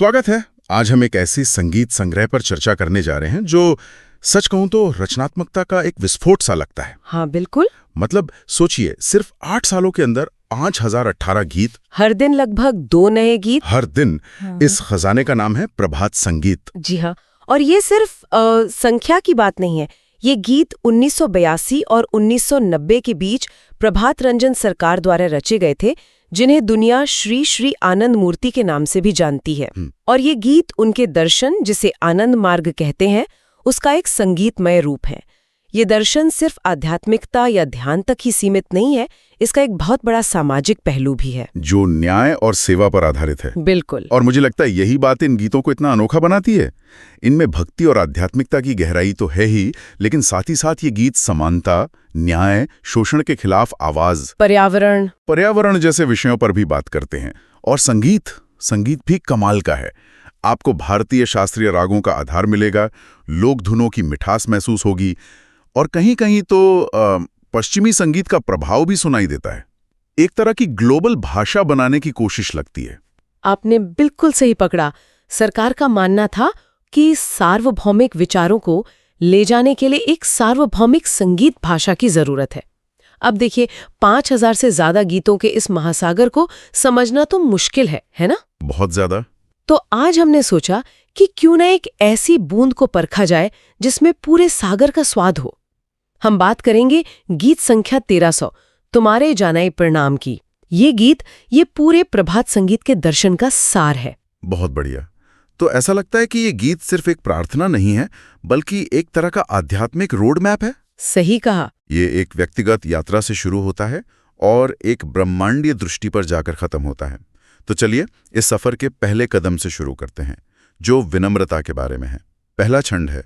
स्वागत है। आज हम एक ऐसी संगीत संग्रह पर चर्चा करने जा रहे हैं जो सच कहूं तो रचनात्मकता का एक विस्फोट सा लगता है। हाँ बिल्कुल। मतलब सोचिए, सिर्फ 8 सालों के अंदर 5018 गीत, हर दिन लगभग 2 नए गीत। हर दिन। इस खजाने का नाम है प्रभात संगीत। जी हाँ, और ये सिर्फ संख्या की बात नहीं है। ये गीत 1982 और 1990 के बीच प्रभात रंजन सरकार द्वारा रचे गए थे, जिन्हें दुनिया श्री श्री आनंद मूर्ति के नाम से भी जानती है। और ये गीत उनके दर्शन, जिसे आनंद मार्ग कहते हैं, उसका एक संगीतमय रूप है। ये दर्शन सिर्फ आध्यात्मिकता या ध्यान तक ही सीमित नहीं है, इसका एक बहुत बड़ा सामाजिक पहलू भी है जो न्याय और सेवा पर आधारित है। बिल्कुल। और मुझे लगता है यही बात इन गीतों को इतना अनोखा बनाती है। इनमें भक्ति और आध्यात्मिकता की गहराई तो है ही, लेकिन साथ ही साथ ये गीत समानता, न्याय, शोषण के खिलाफ आवाज, पर्यावरण जैसे विषयों पर भी बात करते हैं। और संगीत भी कमाल का है। आपको भारतीय शास्त्रीय रागों का आधार मिलेगा, लोक धुनों की मिठास महसूस होगी, और कहीं-कहीं तो पश्चिमी संगीत का प्रभाव भी सुनाई देता है। एक तरह की ग्लोबल भाषा बनाने की कोशिश लगती है। आपने बिल्कुल सही पकड़ा। सरकार का मानना था कि सार्वभौमिक विचारों को ले जाने के लिए एक सार्वभौमिक संगीत भाषा की जरूरत है। अब देखिए, 5000 से ज्यादा गीतों के इस महासागर को समझना तो मुश्किल है ना? बहुत ज्यादा। तो आज हमने सोचा कि क्यों न एक ऐसी बूंद को परखा जाए जिसमें पूरे सागर का स्वाद हो। हम बात करेंगे गीत संख्या 1300, तुम्हारे जानाई प्रणाम की। ये गीत ये पूरे प्रभात संगीत के दर्शन का सार है। बहुत बढ़िया। तो ऐसा लगता है कि ये गीत सिर्फ एक प्रार्थना नहीं है, बल्कि एक तरह का आध्यात्मिक रोड मैप है। सही कहा। ये एक व्यक्तिगत यात्रा से शुरू होता है और एक ब्रह्मांडीय दृष्टि पर जाकर खत्म होता है। तो चलिए इस सफर के पहले कदम से शुरू करते हैं, जो विनम्रता के बारे में है। पहला छंद है,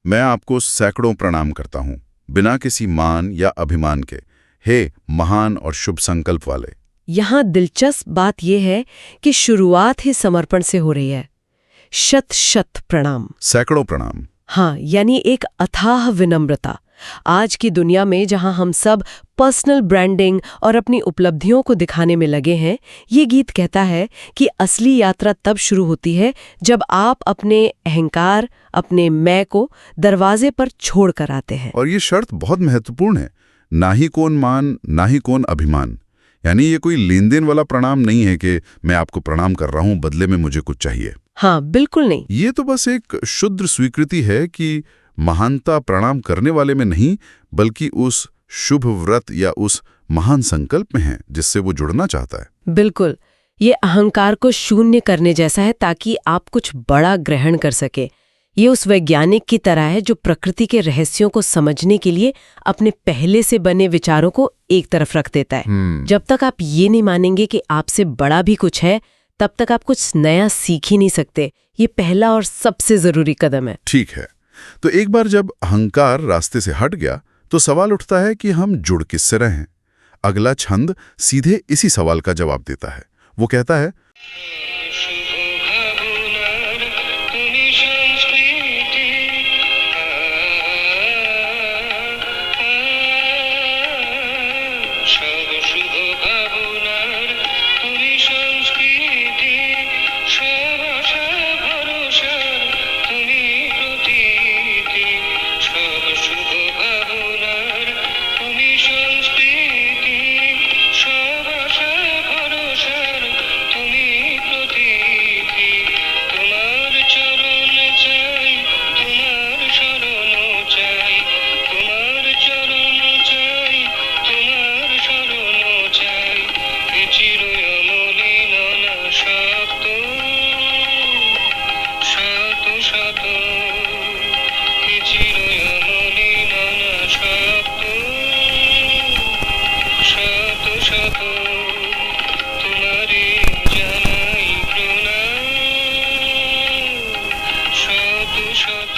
मैं आपको सैकड़ों प्रणाम करता हूं, बिना किसी मान या अभिमान के, हे महान और शुभ संकल्प वाले। यहाँ दिलचस्प बात यह है कि शुरुआत ही समर्पण से हो रही है। शत शत प्रणाम, सैकड़ों प्रणाम। हाँ, यानी एक अथाह विनम्रता। आज की दुनिया में जहां हम सब पर्सनल ब्रांडिंग और अपनी उपलब्धियों को दिखाने में लगे हैं, ये गीत कहता है कि असली यात्रा तब शुरू होती है जब आप अपने अहंकार, अपने मैं को दरवाजे पर छोड़ कर आते हैं। और ये शर्त बहुत महत्वपूर्ण है। ना ही कौन मान, ना ही कौन अभिमान। यानी ये कोई लेन देन वाला प्रणाम नहीं है कि मैं आपको प्रणाम कर रहा हूं, बदले में मुझे कुछ चाहिए। हाँ बिल्कुल नहीं। ये तो बस एक शुद्ध स्वीकृति है कि महानता प्रणाम करने वाले में नहीं, बल्कि उस शुभ व्रत या उस महान संकल्प में है जिससे वो जुड़ना चाहता है। बिल्कुल, ये अहंकार को शून्य करने जैसा है ताकि आप कुछ बड़ा ग्रहण कर सके। ये उस वैज्ञानिक की तरह है जो प्रकृति के रहस्यों को समझने के लिए अपने पहले से बने विचारों को एक तरफ रख देता है। जब तक आप ये नहीं मानेंगे कि आपसे बड़ा भी कुछ है, तब तक आप कुछ नया सीख ही नहीं सकते। ये पहला और सबसे जरूरी कदम है। ठीक है, तो एक बार जब अहंकार रास्ते से हट गया तो सवाल उठता है कि हम जुड़ किससे रहे हैं। अगला छंद सीधे इसी सवाल का जवाब देता है। वो कहता है, শত তোমারে জানাই প্রণাম শত শত।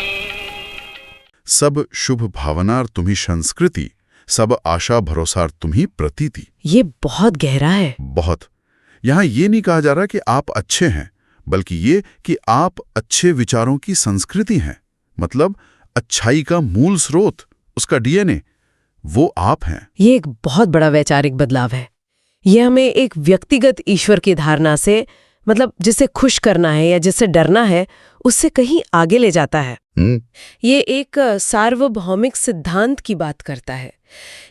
सब शुभ भावनार तुम्ही संस्कृति, सब आशा भरोसार तुम्ही प्रतीति। ये बहुत गहरा है। बहुत। यहाँ ये नहीं कहा जा रहा कि आप अच्छे हैं, बल्कि ये कि आप अच्छे विचारों की संस्कृति हैं। मतलब अच्छाई का मूल स्रोत, उसका डीएनए, वो आप हैं। ये एक बहुत बड़ा वैचारिक बदलाव है। ये हमें एक व्यक्तिगत ईश्वर की धारणा से, मतलब जिसे खुश करना है या जिससे डरना है, उससे कहीं आगे ले जाता है। ये एक सार्वभौमिक सिद्धांत की बात करता है।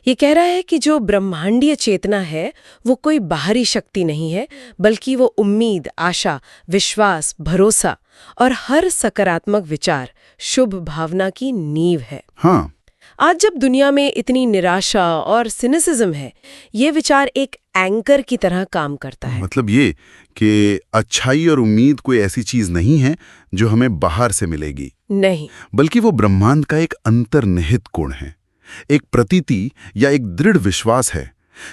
ये कह रहा है कि जो ब्रह्मांडीय चेतना है वो कोई बाहरी शक्ति नहीं है, बल्कि वो उम्मीद, आशा, विश्वास, भरोसा और हर सकारात्मक विचार, शुभ भावना की नींव है। हाँ, आज जब दुनिया में इतनी निराशा और सिनिसिज्म है, ये विचार एक एंकर की तरह काम करता है। मतलब ये कि अच्छाई और उम्मीद कोई ऐसी चीज नहीं है जो हमें बाहर से मिलेगी, नहीं, बल्कि वो ब्रह्मांड का एक अंतर्निहित गुण है, एक प्रतीति या एक दृढ़ विश्वास है।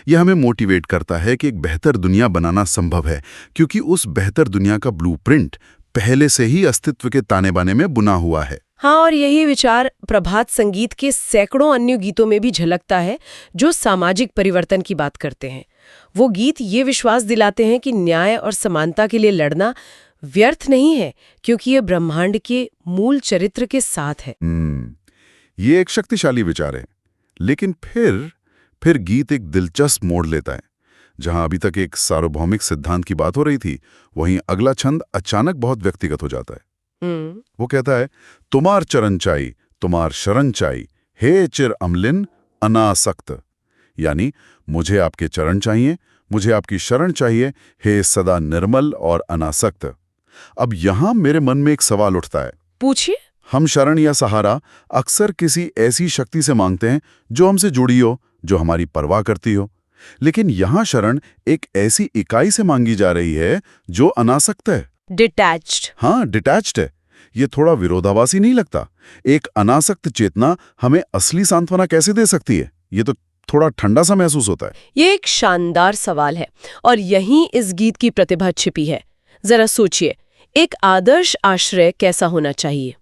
यह हमें मोटिवेट करता है कि एक बेहतर दुनिया बनाना संभव है, क्योंकि उस बेहतर दुनिया का ब्लूप्रिंट पहले से ही अस्तित्व के ताने बाने में बुना हुआ है। हाँ, और यही विचार प्रभात संगीत के सैकड़ों अन्य गीतों में भी झलकता है जो सामाजिक परिवर्तन की बात करते हैं। वो गीत ये विश्वास दिलाते हैं कि न्याय और समानता के लिए लड़ना व्यर्थ नहीं है, क्योंकि ये ब्रह्मांड के मूल चरित्र के साथ है। ये एक शक्तिशाली विचार है। लेकिन फिर गीत एक दिलचस्प मोड़ लेता है। जहां अभी तक एक सार्वभौमिक सिद्धांत की बात हो रही थी, वहीं अगला छंद अचानक बहुत व्यक्तिगत हो जाता है। वो कहता है, तुम्हार चरण चाई, तुम्हार शरण चाई, हे चिर अमलिन अनासक्त। यानी मुझे आपके चरण चाहिए, मुझे आपकी शरण चाहिए, हे सदा निर्मल और अनासक्त। अब यहां मेरे मन में एक सवाल उठता है। पूछिए। हम शरण या सहारा अक्सर किसी ऐसी शक्ति से मांगते हैं जो हमसे जुड़ी हो, जो हमारी परवाह करती हो। लेकिन यहां शरण एक ऐसी इकाई से मांगी जा रही है जो अनासक्त है, डिटैच्ड। हाँ, डिटैच्ड है। ये थोड़ा विरोधाभासी नहीं लगता? एक अनासक्त चेतना हमें असली सांत्वना कैसे दे सकती है? ये तो थोड़ा ठंडा सा महसूस होता है। ये एक शानदार सवाल है और यहीं इस गीत की प्रतिभा छिपी है। जरा सोचिए, एक आदर्श आश्रय कैसा होना चाहिए?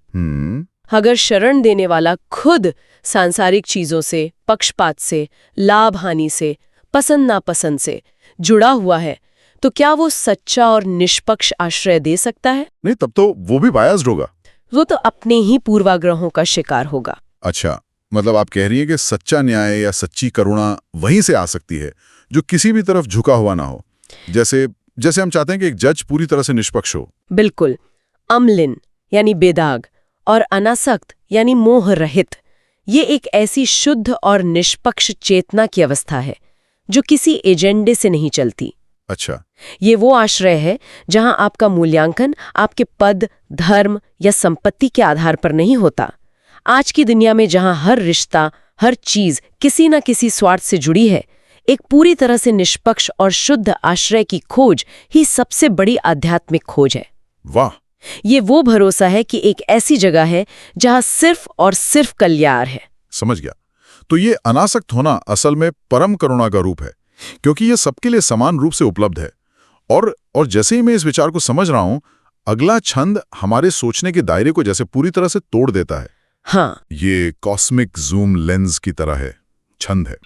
अगर शरण देने वाला खुद सांसारिक चीजों से, पक्षपात से, लाभ हानि से, पसंद नापसंद से जुड़ा हुआ है, तो क्या वो सच्चा और निष्पक्ष आश्रय दे सकता है? नहीं, तब तो वो भी बायस्ड होगा। वो तो अपने ही पूर्वाग्रहों का शिकार होगा। अच्छा, मतलब आप कह रही हैं कि सच्चा न्याय या सच्ची करुणा वहीं से आ सकती है जो किसी भी तरफ झुका हुआ ना हो। जैसे हम चाहते हैं कि एक जज पूरी तरह से निष्पक्ष हो। बिल्कुल। अम्लिन यानी बेदाग और अनासक्त यानी मोह रहित, ये एक ऐसी शुद्ध और निष्पक्ष चेतना की अवस्था है जो किसी एजेंडे से नहीं चलती। अच्छा, ये वो आश्रय है जहां आपका मूल्यांकन आपके पद, धर्म या संपत्ति के आधार पर नहीं होता। आज की दुनिया में जहां हर रिश्ता, हर चीज किसी न किसी स्वार्थ से जुड़ी है, एक पूरी तरह से निष्पक्ष और शुद्ध आश्रय की खोज ही सबसे बड़ी आध्यात्मिक खोज है। वाह! ये वो भरोसा है कि एक ऐसी जगह है जहां सिर्फ और सिर्फ कल्याण है। समझ गया। तो ये अनासक्त होना असल में परम करुणा का रूप है, क्योंकि ये सबके लिए समान रूप से उपलब्ध है। और जैसे ही मैं इस विचार को समझ रहा हूं, अगला छंद हमारे सोचने के दायरे को जैसे पूरी तरह से तोड़ देता है। हाँ, ये कॉस्मिक जूम लेंस की तरह है। छंद है,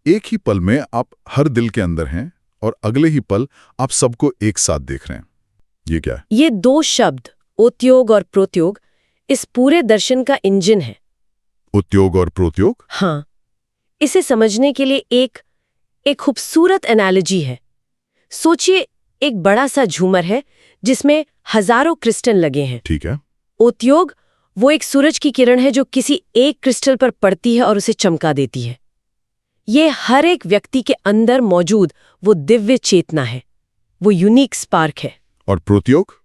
एक ही पल में आप हर दिल के अंदर हैं और अगले ही पल आप सबको एक साथ देख रहे हैं। ये क्या है? ये दो शब्द उद्योग और प्रोद्योग इस पूरे दर्शन का इंजन है। उद्योग और प्रोद्योग? हाँ, इसे समझने के लिए एक खूबसूरत एनालॉजी है। सोचिए, एक बड़ा सा झूमर है जिसमें हजारों क्रिस्टल लगे हैं। ठीक है। उद्योग वो एक सूरज की किरण है जो किसी एक क्रिस्टल पर पड़ती है और उसे चमका देती है। ये हर एक व्यक्ति के अंदर मौजूद वो दिव्य चेतना है, वो यूनिक स्पार्क है। और प्रोद्योग?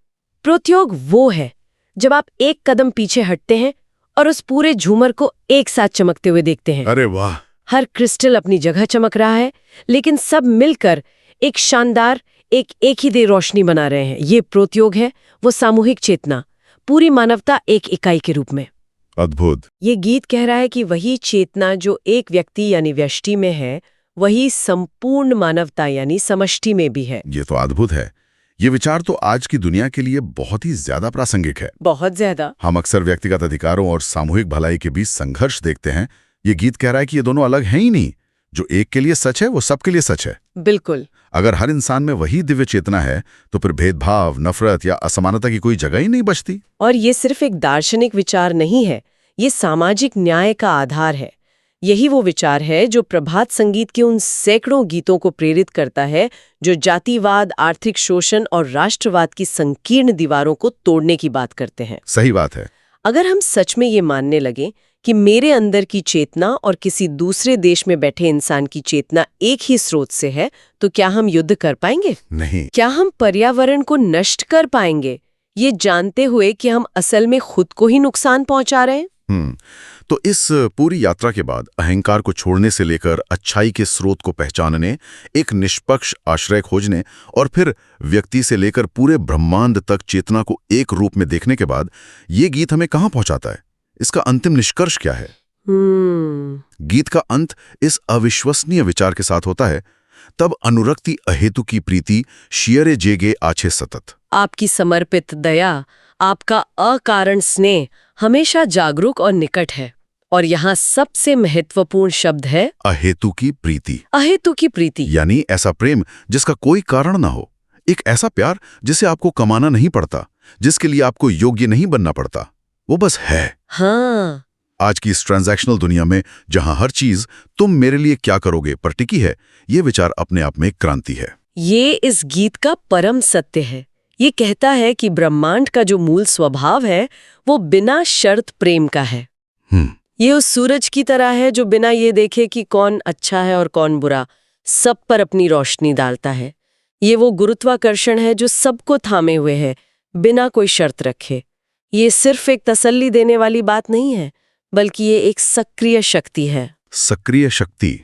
प्रोद्योग वो है जब आप एक कदम पीछे हटते हैं और उस पूरे झूमर को एक साथ चमकते हुए देखते हैं। अरे वाह! हर क्रिस्टल अपनी जगह चमक रहा है, लेकिन सब मिलकर एक शानदार एक ही दे रोशनी बना रहे हैं। ये प्रोद्योग है, वो सामूहिक चेतना, पूरी मानवता एक इकाई के रूप में। अद्भुत। ये गीत कह रहा है कि वही चेतना जो एक व्यक्ति यानी व्यष्टि में है, वही संपूर्ण मानवता यानी समष्टि में भी है। ये तो अद्भुत है। ये विचार तो आज की दुनिया के लिए बहुत ही ज्यादा प्रासंगिक है। बहुत ज्यादा। हम अक्सर व्यक्तिगत अधिकारों और सामूहिक भलाई के बीच संघर्ष देखते हैं। ये गीत कह रहा है कि ये दोनों अलग हैं ही नहीं। जो एक के लिए सच है वो सबके लिए सच है। बिल्कुल। अगर हर इंसान में वही दिव्य चेतना है तो फिर भेदभाव, नफरत या असमानता की कोई जगह ही नहीं बचती। और ये सिर्फ एक दार्शनिक विचार नहीं है, ये सामाजिक न्याय का आधार है। यही वो विचार है जो प्रभात संगीत के उन सैकड़ों गीतों को प्रेरित करता है जो जातिवाद, आर्थिक शोषण और राष्ट्रवाद की संकीर्ण दीवारों को तोड़ने की बात करते हैं। सही बात है। अगर हम सच में ये मानने लगे कि मेरे अंदर की चेतना और किसी दूसरे देश में बैठे इंसान की चेतना एक ही स्रोत से है, तो क्या हम युद्ध कर पाएंगे? नहीं। क्या हम पर्यावरण को नष्ट कर पाएंगे, ये जानते हुए कि हम असल में खुद को ही नुकसान पहुंचा रहे हैं? तो इस पूरी यात्रा के बाद अहंकार को छोड़ने से लेकर अच्छाई के स्रोत को पहचानने, एक निष्पक्ष आश्रय खोजने और फिर व्यक्ति से लेकर पूरे ब्रह्मांड तक चेतना को एक रूप में देखने के बाद ये गीत हमें कहाँ पहुंचाता है? इसका अंतिम निष्कर्ष क्या है? गीत का अंत इस अविश्वसनीय विचार के साथ होता है, तब अनुरक्ति अहेतु की प्रीति शियरे जेगे आछे सतत। आपकी समर्पित दया, आपका अकारण स्नेह हमेशा जागरूक और निकट है। और यहाँ सबसे महत्वपूर्ण शब्द है अहेतु की प्रीति। अहेतु की प्रीति यानी ऐसा प्रेम जिसका कोई कारण ना हो, एक ऐसा प्यार जिसे आपको कमाना नहीं पड़ता, जिसके लिए आपको योग्य नहीं बनना पड़ता, वो बस है। हाँ। आज की इस ट्रांजैक्शनल दुनिया में जहां हर चीज तुम मेरे लिए क्या करोगे पर टिकी है, ये विचार अपने आप में एक क्रांति है। ये इस गीत का परम सत्य है। ये कहता है कि ब्रह्मांड का जो मूल स्वभाव है वो बिना शर्त प्रेम का है। ये उस सूरज की तरह है जो बिना ये देखे कि कौन अच्छा है और कौन बुरा, सब पर अपनी रोशनी डालता है। ये वो गुरुत्वाकर्षण है जो सबको थामे हुए है बिना कोई शर्त रखे। ये सिर्फ एक तसल्ली देने वाली बात नहीं है, बल्कि ये एक सक्रिय शक्ति है। सक्रिय शक्ति,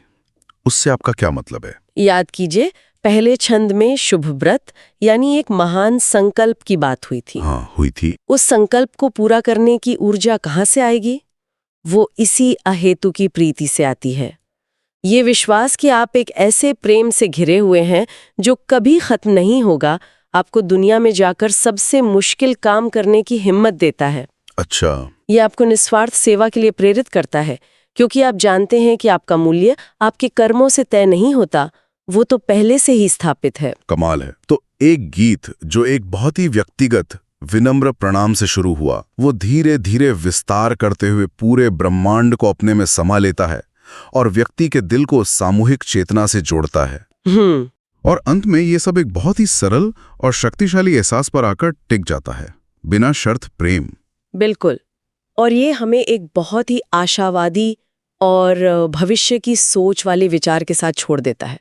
उससे आपका क्या मतलब है? याद कीजिए, पहले छंद में शुभ व्रत यानी एक महान संकल्प की बात हुई थी। हाँ, हुई थी। उस संकल्प को पूरा करने की ऊर्जा कहाँ से आएगी? वो इसी अहेतु की प्रीति से आती है। ये विश्वास कि आप एक ऐसे प्रेम से घिरे हुए हैं जो कभी खत्म नहीं होगा, आपको दुनिया में जाकर सबसे मुश्किल काम करने की हिम्मत देता है। अच्छा। ये आपको निस्वार्थ सेवा के लिए प्रेरित करता है, क्योंकि आप जानते हैं कि आपका मूल्य आपके कर्मों से तय नहीं होता, वो तो पहले से ही स्थापित है। कमाल है। तो एक गीत जो एक बहुत ही व्यक्तिगत विनम्र प्रणाम से शुरू हुआ, वो धीरे धीरे विस्तार करते हुए पूरे ब्रह्मांड को अपने में समा लेता है और व्यक्ति के दिल को सामूहिक चेतना से जोड़ता है। और अंत में ये सब एक बहुत ही सरल और शक्तिशाली एहसास पर आकर टिक जाता है, बिना शर्त प्रेम। बिल्कुल। और ये हमें एक बहुत ही आशावादी और भविष्य की सोच वाले विचार के साथ छोड़ देता है।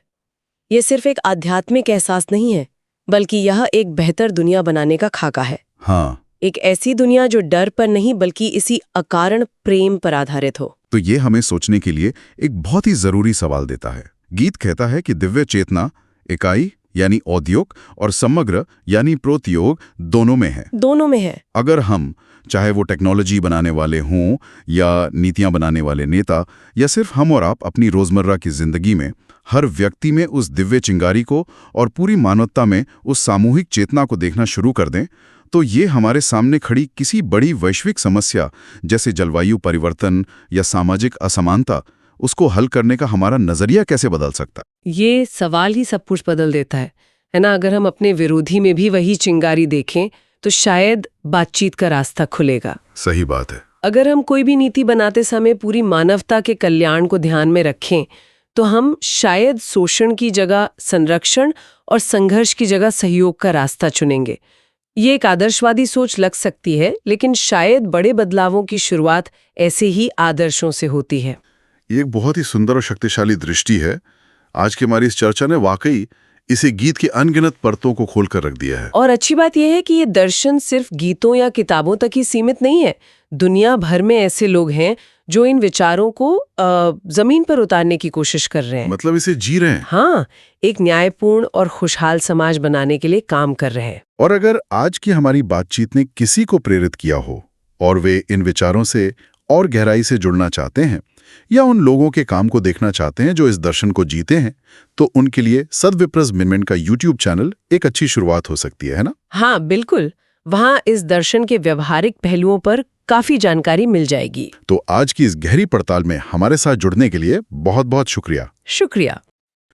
ये सिर्फ एक आध्यात्मिक एहसास नहीं है, बल्कि यह एक बेहतर दुनिया बनाने का खाका है। हाँ। एक ऐसी दुनिया जो डर पर नहीं बल्कि इसी अकारण प्रेम पर आधारित हो। तो ये हमें सोचने के लिए एक बहुत ही जरूरी सवाल देता है। गीत कहता है कि दिव्य चेतना इकाई यानी औद्योग और समग्र यानी प्रोद्योग दोनों में है। दोनों में है। अगर हम, चाहे वो टेक्नोलॉजी बनाने वाले हों या नीतियां बनाने वाले नेता या सिर्फ हम और आप अपनी रोजमर्रा की जिंदगी में हर व्यक्ति में उस दिव्य चिंगारी को और पूरी मानवता में उस सामूहिक चेतना को देखना शुरू कर दें, तो ये हमारे सामने खड़ी किसी बड़ी वैश्विक समस्या जैसे जलवायु परिवर्तन या सामाजिक असमानता, उसको हल करने का हमारा नजरिया कैसे बदल सकता? ये सवाल ही सब कुछ बदल देता है ना? अगर हम अपने विरोधी में भी वही चिंगारी देखें तो शायद बातचीत का रास्ता खुलेगा। सही बात है। अगर हम कोई भी नीति बनाते समय पूरी मानवता के कल्याण को ध्यान में रखें तो हम शायद शोषण की जगह संरक्षण और संघर्ष की जगह सहयोग का रास्ता चुनेंगे। ये एक आदर्शवादी सोच लग सकती है, लेकिन शायद बड़े बदलावों की शुरुआत ऐसे ही आदर्शों से होती है। ये एक बहुत ही सुंदर और शक्तिशाली दृष्टि है। आज की हमारी इस चर्चा ने वाकई इसे गीत की अनगिनत परतों को खोलकर रख दिया है। और अच्छी बात यह है कि ये दर्शन सिर्फ गीतों या किताबों तक ही सीमित नहीं है। दुनिया भर में ऐसे लोग हैं जो इन विचारों को जमीन पर उतारने की कोशिश कर रहे हैं। मतलब इसे जी रहे हैं। हाँ, एक न्यायपूर्ण और खुशहाल समाज बनाने के लिए काम कर रहे हैं। और अगर आज की हमारी बातचीत ने किसी को प्रेरित किया हो और वे इन विचारों से और गहराई से जुड़ना चाहते हैं या उन लोगों के काम को देखना चाहते हैं जो इस दर्शन को जीते हैं, तो उनके लिए सदविप्रस मिनमिन का YouTube चैनल एक अच्छी शुरुआत हो सकती है ना? हाँ, बिल्कुल। वहाँ इस दर्शन के व्यवहारिक पहलुओं पर काफी जानकारी मिल जाएगी। तो आज की इस गहरी पड़ताल में हमारे साथ जुड़ने के लिए बहुत बहुत शुक्रिया। शुक्रिया।